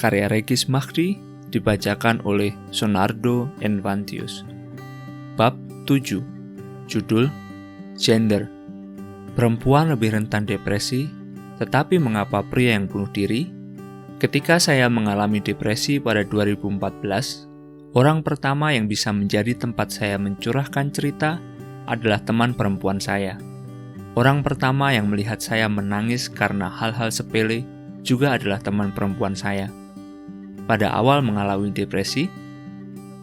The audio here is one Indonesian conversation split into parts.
karya Regis Mahdi, dibacakan oleh Sonardo Envantius. Bab 7, judul Gender. Perempuan lebih rentan depresi, tetapi mengapa pria yang bunuh diri? Ketika saya mengalami depresi pada 2014, orang pertama yang bisa menjadi tempat saya mencurahkan cerita adalah teman perempuan saya. Orang pertama yang melihat saya menangis karena hal-hal sepele juga adalah teman perempuan saya. Pada awal mengalami depresi,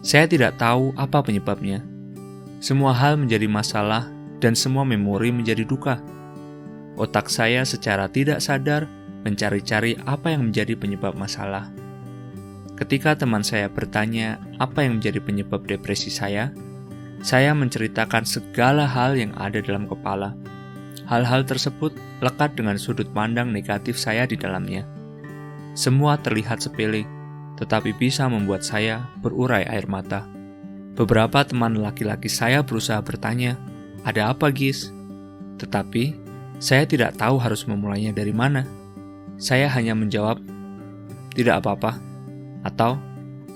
saya tidak tahu apa penyebabnya. Semua hal menjadi masalah dan semua memori menjadi duka. Otak saya secara tidak sadar mencari-cari apa yang menjadi penyebab masalah. Ketika teman saya bertanya apa yang menjadi penyebab depresi saya menceritakan segala hal yang ada dalam kepala. Hal-hal tersebut lekat dengan sudut pandang negatif saya di dalamnya. Semua terlihat sepele, tetapi bisa membuat saya berurai air mata. Beberapa teman laki-laki saya berusaha bertanya, "Ada apa, Gis?" Tetapi, saya tidak tahu harus memulainya dari mana. Saya hanya menjawab, "Tidak apa-apa," atau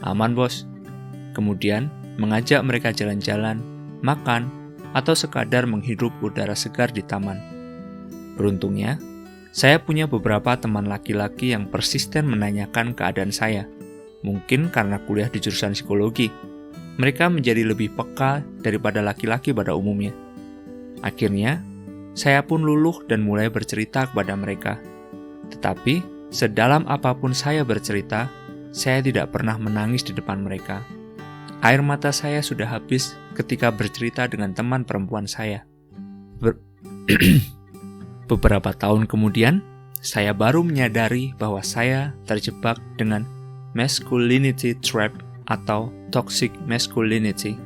"Aman, Bos." Kemudian, mengajak mereka jalan-jalan, makan, atau sekadar menghirup udara segar di taman. Beruntungnya, saya punya beberapa teman laki-laki yang persisten menanyakan keadaan saya. Mungkin karena kuliah di jurusan psikologi, mereka menjadi lebih peka daripada laki-laki pada umumnya. Akhirnya, saya pun luluh dan mulai bercerita kepada mereka. Tetapi, sedalam apapun saya bercerita, saya tidak pernah menangis di depan mereka. Air mata saya sudah habis ketika bercerita dengan teman perempuan saya. Beberapa tahun kemudian, saya baru menyadari bahwa saya terjebak dengan masculinity trap atau toxic masculinity.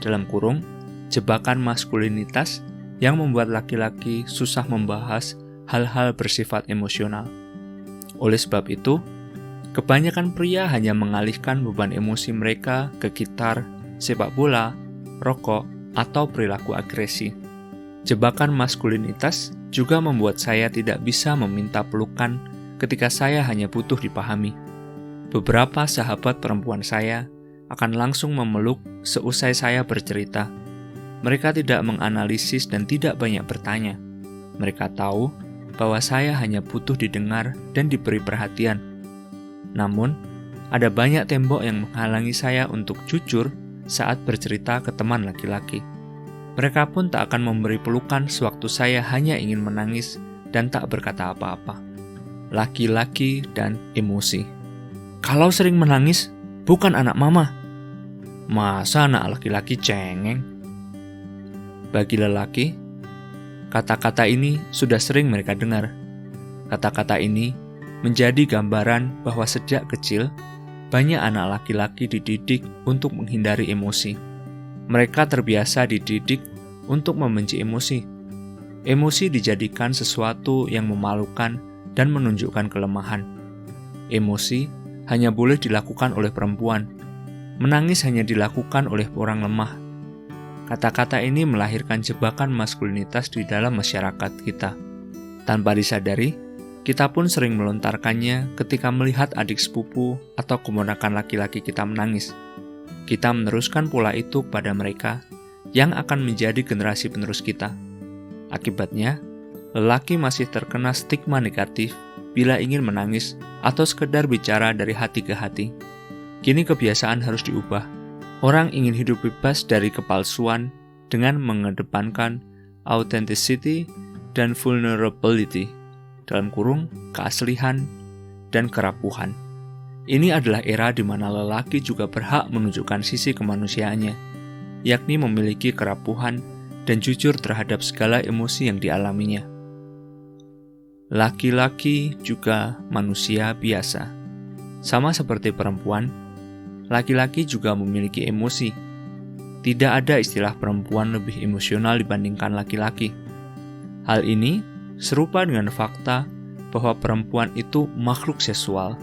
Dalam kurung, jebakan maskulinitas yang membuat laki-laki susah membahas hal-hal bersifat emosional. Oleh sebab itu, kebanyakan pria hanya mengalihkan beban emosi mereka ke gitar, sepak bola, rokok, atau perilaku agresi. Jebakan maskulinitas juga membuat saya tidak bisa meminta pelukan ketika saya hanya butuh dipahami. Beberapa sahabat perempuan saya akan langsung memeluk seusai saya bercerita. Mereka tidak menganalisis dan tidak banyak bertanya. Mereka tahu bahwa saya hanya butuh didengar dan diberi perhatian. Namun, ada banyak tembok yang menghalangi saya untuk jujur saat bercerita ke teman laki-laki. Mereka pun tak akan memberi pelukan sewaktu saya hanya ingin menangis dan tak berkata apa-apa. Laki-laki dan emosi. Kalau sering menangis, bukan anak mama. Masa anak laki-laki cengeng? Bagi lelaki, kata-kata ini sudah sering mereka dengar. Kata-kata ini menjadi gambaran bahwa sejak kecil, banyak anak laki-laki dididik untuk menghindari emosi. Mereka terbiasa dididik untuk membenci emosi. Emosi dijadikan sesuatu yang memalukan dan menunjukkan kelemahan. Emosi hanya boleh dilakukan oleh perempuan. Menangis hanya dilakukan oleh orang lemah. Kata-kata ini melahirkan jebakan maskulinitas di dalam masyarakat kita. Tanpa disadari, kita pun sering melontarkannya ketika melihat adik sepupu atau keponakan laki-laki kita menangis. Kita meneruskan pola itu kepada mereka yang akan menjadi generasi penerus kita. Akibatnya, lelaki masih terkena stigma negatif bila ingin menangis atau sekedar bicara dari hati ke hati. Kini kebiasaan harus diubah. Orang ingin hidup bebas dari kepalsuan dengan mengedepankan authenticity dan vulnerability. Dalam kurung, keaslian, dan kerapuhan. Ini adalah era di mana lelaki juga berhak menunjukkan sisi kemanusiaannya, yakni memiliki kerapuhan dan jujur terhadap segala emosi yang dialaminya. Laki-laki juga manusia biasa. Sama seperti perempuan, laki-laki juga memiliki emosi. Tidak ada istilah perempuan lebih emosional dibandingkan laki-laki. Hal ini serupa dengan fakta bahwa perempuan itu makhluk seksual,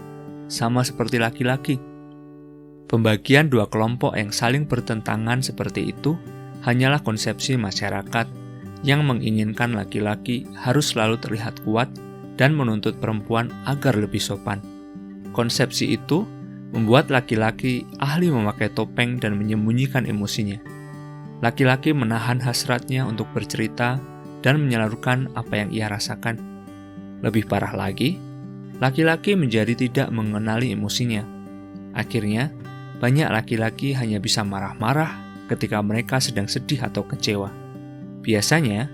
sama seperti laki-laki. Pembagian dua kelompok yang saling bertentangan seperti itu hanyalah konsepsi masyarakat yang menginginkan laki-laki harus selalu terlihat kuat dan menuntut perempuan agar lebih sopan. Konsepsi itu membuat laki-laki ahli memakai topeng dan menyembunyikan emosinya. Laki-laki menahan hasratnya untuk bercerita dan menyalurkan apa yang ia rasakan. Lebih parah lagi, laki-laki menjadi tidak mengenali emosinya. Akhirnya, banyak laki-laki hanya bisa marah-marah ketika mereka sedang sedih atau kecewa. Biasanya,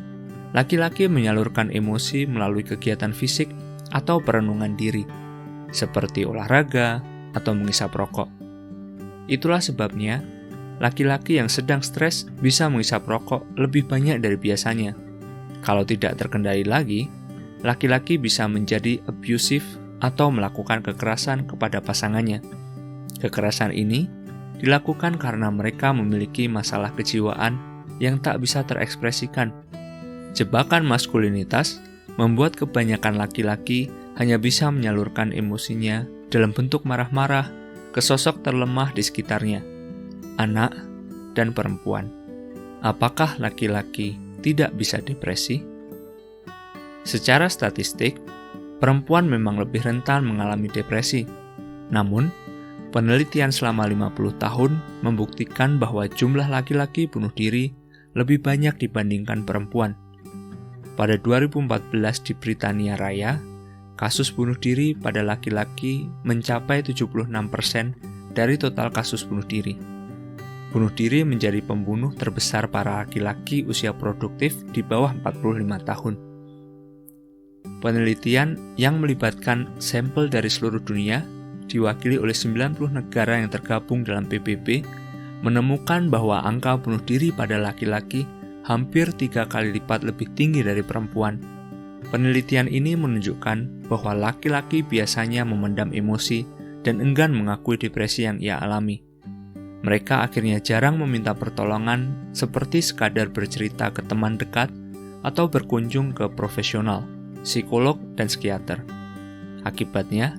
laki-laki menyalurkan emosi melalui kegiatan fisik atau perenungan diri, seperti olahraga atau menghisap rokok. Itulah sebabnya, laki-laki yang sedang stres bisa menghisap rokok lebih banyak dari biasanya. Kalau tidak terkendali lagi, laki-laki bisa menjadi abusive atau melakukan kekerasan kepada pasangannya. Kekerasan ini dilakukan karena mereka memiliki masalah kejiwaan yang tak bisa terekspresikan. Jebakan maskulinitas membuat kebanyakan laki-laki hanya bisa menyalurkan emosinya dalam bentuk marah-marah ke sosok terlemah di sekitarnya, anak dan perempuan. Apakah laki-laki tidak bisa depresi? Secara statistik, perempuan memang lebih rentan mengalami depresi. Namun, penelitian selama 50 tahun membuktikan bahwa jumlah laki-laki bunuh diri lebih banyak dibandingkan perempuan. Pada 2014 di Britania Raya, kasus bunuh diri pada laki-laki mencapai 76% dari total kasus bunuh diri. Bunuh diri menjadi pembunuh terbesar para laki-laki usia produktif di bawah 45 tahun. Penelitian yang melibatkan sampel dari seluruh dunia, diwakili oleh 90 negara yang tergabung dalam PBB, menemukan bahwa angka bunuh diri pada laki-laki hampir 3 kali lipat lebih tinggi dari perempuan. Penelitian ini menunjukkan bahwa laki-laki biasanya memendam emosi dan enggan mengakui depresi yang ia alami. Mereka akhirnya jarang meminta pertolongan seperti sekadar bercerita ke teman dekat atau berkunjung ke profesional, psikolog, dan psikiater. Akibatnya,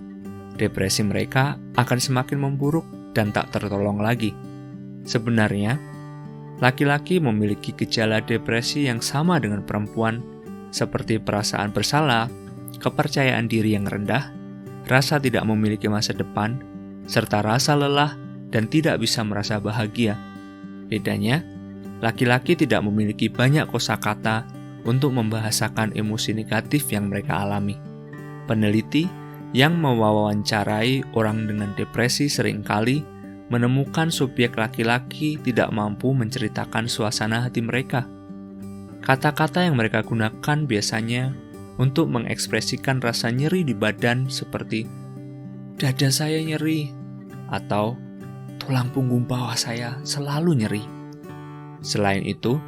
depresi mereka akan semakin memburuk dan tak tertolong lagi. Sebenarnya, laki-laki memiliki gejala depresi yang sama dengan perempuan, seperti perasaan bersalah, kepercayaan diri yang rendah, rasa tidak memiliki masa depan, serta rasa lelah dan tidak bisa merasa bahagia. Bedanya, laki-laki tidak memiliki banyak kosakata untuk membahasakan emosi negatif yang mereka alami. Peneliti yang mewawancarai orang dengan depresi seringkali menemukan subjek laki-laki tidak mampu menceritakan suasana hati mereka. Kata-kata yang mereka gunakan biasanya untuk mengekspresikan rasa nyeri di badan seperti "dada saya nyeri" atau "tulang punggung bawah saya selalu nyeri". Selain itu,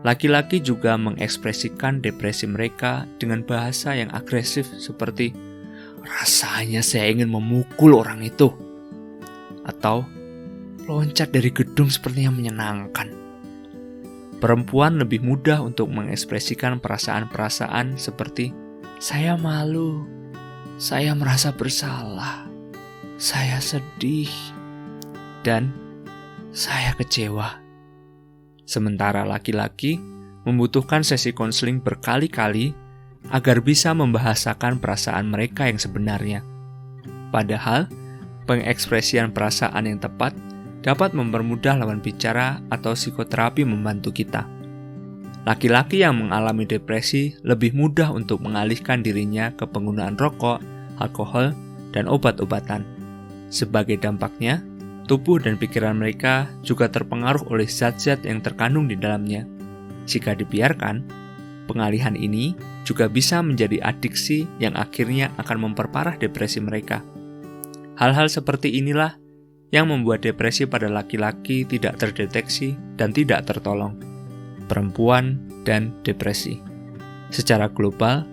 laki-laki juga mengekspresikan depresi mereka dengan bahasa yang agresif seperti "rasanya saya ingin memukul orang itu", atau "loncat dari gedung sepertinya menyenangkan". Perempuan lebih mudah untuk mengekspresikan perasaan-perasaan seperti "saya malu", "saya merasa bersalah", "saya sedih", dan "saya kecewa". Sementara laki-laki membutuhkan sesi konseling berkali-kali agar bisa membahasakan perasaan mereka yang sebenarnya. Padahal, pengekspresian perasaan yang tepat dapat mempermudah lawan bicara atau psikoterapi membantu kita. Laki-laki yang mengalami depresi lebih mudah untuk mengalihkan dirinya ke penggunaan rokok, alkohol, dan obat-obatan. Sebagai dampaknya, tubuh dan pikiran mereka juga terpengaruh oleh zat-zat yang terkandung di dalamnya. Jika dibiarkan, pengalihan ini juga bisa menjadi adiksi yang akhirnya akan memperparah depresi mereka. Hal-hal seperti inilah yang membuat depresi pada laki-laki tidak terdeteksi dan tidak tertolong. Perempuan dan depresi. Secara global,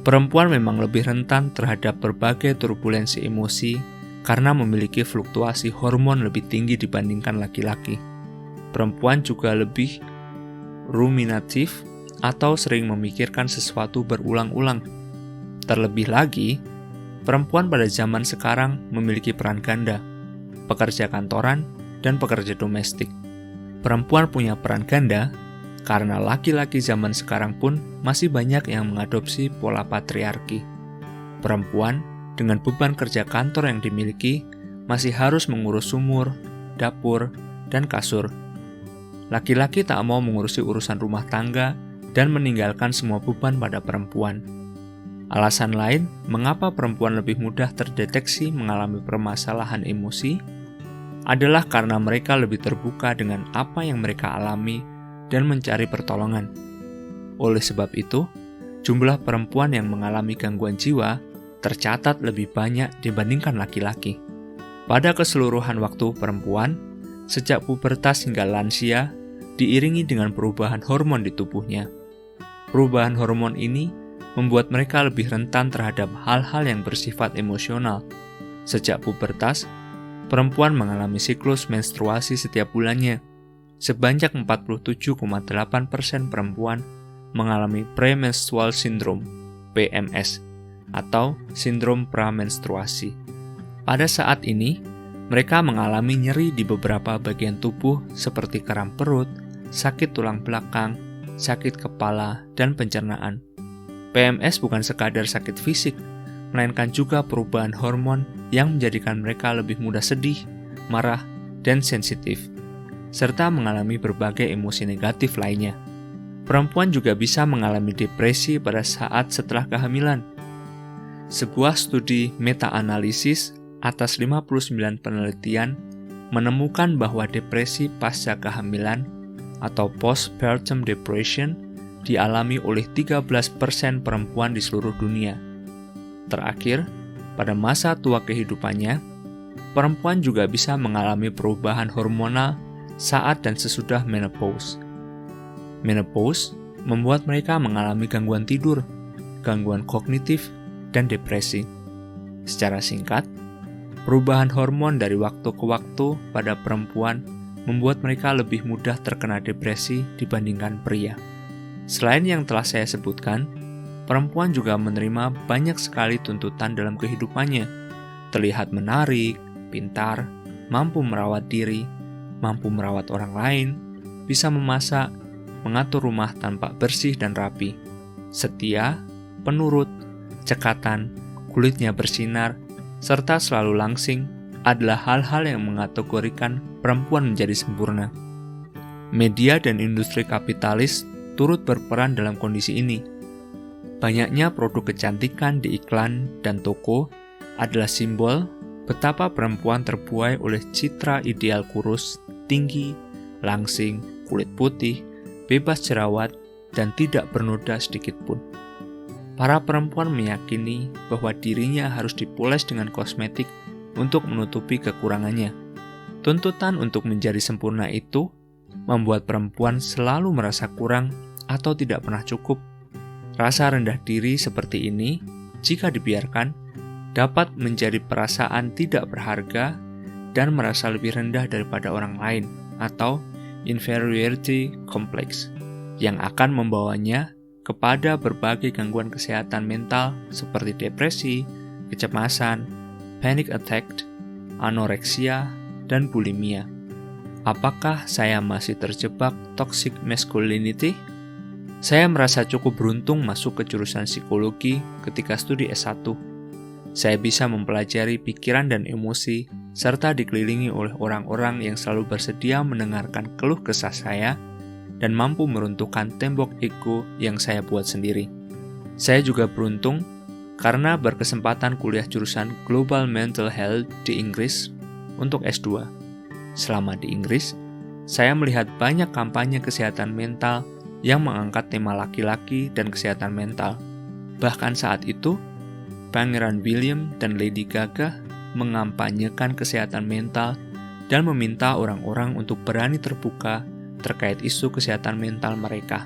perempuan memang lebih rentan terhadap berbagai turbulensi emosi karena memiliki fluktuasi hormon lebih tinggi dibandingkan laki-laki. Perempuan juga lebih ruminatif atau sering memikirkan sesuatu berulang-ulang. Terlebih lagi, perempuan pada zaman sekarang memiliki peran ganda, pekerja kantoran, dan pekerja domestik. Perempuan punya peran ganda karena laki-laki zaman sekarang pun masih banyak yang mengadopsi pola patriarki. Perempuan dengan beban kerja kantor yang dimiliki, masih harus mengurus sumur, dapur, dan kasur. Laki-laki tak mau mengurusi urusan rumah tangga dan meninggalkan semua beban pada perempuan. Alasan lain mengapa perempuan lebih mudah terdeteksi mengalami permasalahan emosi adalah karena mereka lebih terbuka dengan apa yang mereka alami dan mencari pertolongan. Oleh sebab itu, jumlah perempuan yang mengalami gangguan jiwa tercatat lebih banyak dibandingkan laki-laki. Pada keseluruhan waktu perempuan, sejak pubertas hingga lansia, diiringi dengan perubahan hormon di tubuhnya. Perubahan hormon ini membuat mereka lebih rentan terhadap hal-hal yang bersifat emosional. Sejak pubertas, perempuan mengalami siklus menstruasi setiap bulannya. Sebanyak 47,8% perempuan mengalami premenstrual syndrome, PMS, atau sindrom pramenstruasi. Pada saat ini, mereka mengalami nyeri di beberapa bagian tubuh seperti kram perut, sakit tulang belakang, sakit kepala, dan pencernaan. PMS bukan sekadar sakit fisik, melainkan juga perubahan hormon yang menjadikan mereka lebih mudah sedih, marah, dan sensitif, serta mengalami berbagai emosi negatif lainnya. Perempuan juga bisa mengalami depresi pada saat setelah kehamilan. Sebuah studi meta-analisis atas 59 penelitian menemukan bahwa depresi pasca kehamilan atau postpartum depression dialami oleh 13% perempuan di seluruh dunia. Terakhir, pada masa tua kehidupannya, perempuan juga bisa mengalami perubahan hormonal saat dan sesudah menopause. Menopause membuat mereka mengalami gangguan tidur, gangguan kognitif, dan depresi. Secara singkat, perubahan hormon dari waktu ke waktu pada perempuan membuat mereka lebih mudah terkena depresi dibandingkan pria. Selain yang telah saya sebutkan, perempuan juga menerima banyak sekali tuntutan dalam kehidupannya. Terlihat menarik, pintar, mampu merawat diri, mampu merawat orang lain, bisa memasak, mengatur rumah tampak bersih dan rapi, setia, penurut, cekatan, kulitnya bersinar, serta selalu langsing adalah hal-hal yang mengategorikan perempuan menjadi sempurna. Media dan industri kapitalis turut berperan dalam kondisi ini. Banyaknya produk kecantikan di iklan dan toko adalah simbol betapa perempuan terbuai oleh citra ideal kurus, tinggi, langsing, kulit putih, bebas jerawat, dan tidak bernoda sedikit pun. Para perempuan meyakini bahwa dirinya harus dipoles dengan kosmetik untuk menutupi kekurangannya. Tuntutan untuk menjadi sempurna itu membuat perempuan selalu merasa kurang atau tidak pernah cukup. Rasa rendah diri seperti ini, jika dibiarkan, dapat menjadi perasaan tidak berharga dan merasa lebih rendah daripada orang lain atau inferiority complex yang akan membawanya kepada berbagai gangguan kesehatan mental seperti depresi, kecemasan, panic attack, anoreksia, dan bulimia. Apakah saya masih terjebak toxic masculinity? Saya merasa cukup beruntung masuk ke jurusan psikologi ketika studi S1. Saya bisa mempelajari pikiran dan emosi, serta dikelilingi oleh orang-orang yang selalu bersedia mendengarkan keluh kesah saya dan mampu meruntuhkan tembok ego yang saya buat sendiri. Saya juga beruntung karena berkesempatan kuliah jurusan Global Mental Health di Inggris untuk S2. Selama di Inggris, saya melihat banyak kampanye kesehatan mental yang mengangkat tema laki-laki dan kesehatan mental. Bahkan saat itu, Pangeran William dan Lady Gaga mengampanyekan kesehatan mental dan meminta orang-orang untuk berani terbuka terkait isu kesehatan mental mereka.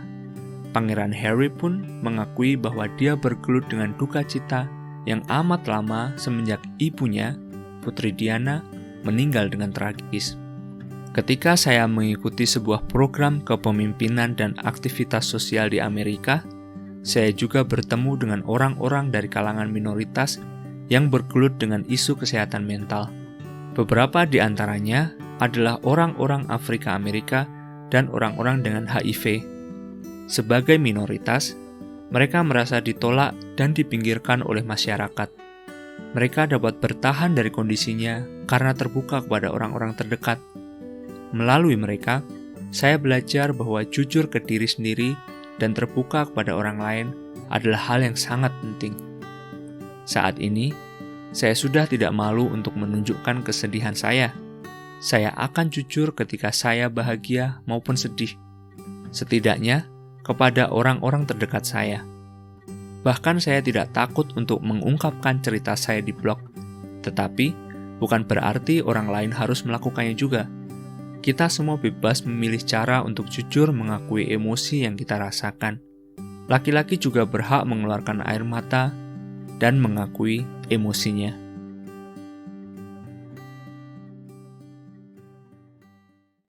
Pangeran Harry pun mengakui bahwa dia bergelut dengan duka cita yang amat lama semenjak ibunya, Putri Diana, meninggal dengan tragis. Ketika saya mengikuti sebuah program kepemimpinan dan aktivitas sosial di Amerika, saya juga bertemu dengan orang-orang dari kalangan minoritas yang bergelut dengan isu kesehatan mental. Beberapa di antaranya adalah orang-orang Afrika Amerika dan orang-orang dengan HIV. Sebagai minoritas, mereka merasa ditolak dan dipinggirkan oleh masyarakat. Mereka dapat bertahan dari kondisinya karena terbuka kepada orang-orang terdekat. Melalui mereka, saya belajar bahwa jujur ke diri sendiri dan terbuka kepada orang lain adalah hal yang sangat penting. Saat ini, saya sudah tidak malu untuk menunjukkan kesedihan saya. Saya akan jujur ketika saya bahagia maupun sedih. Setidaknya, kepada orang-orang terdekat saya. Bahkan saya tidak takut untuk mengungkapkan cerita saya di blog. Tetapi, bukan berarti orang lain harus melakukannya juga. Kita semua bebas memilih cara untuk jujur mengakui emosi yang kita rasakan. Laki-laki juga berhak mengeluarkan air mata dan mengakui emosinya.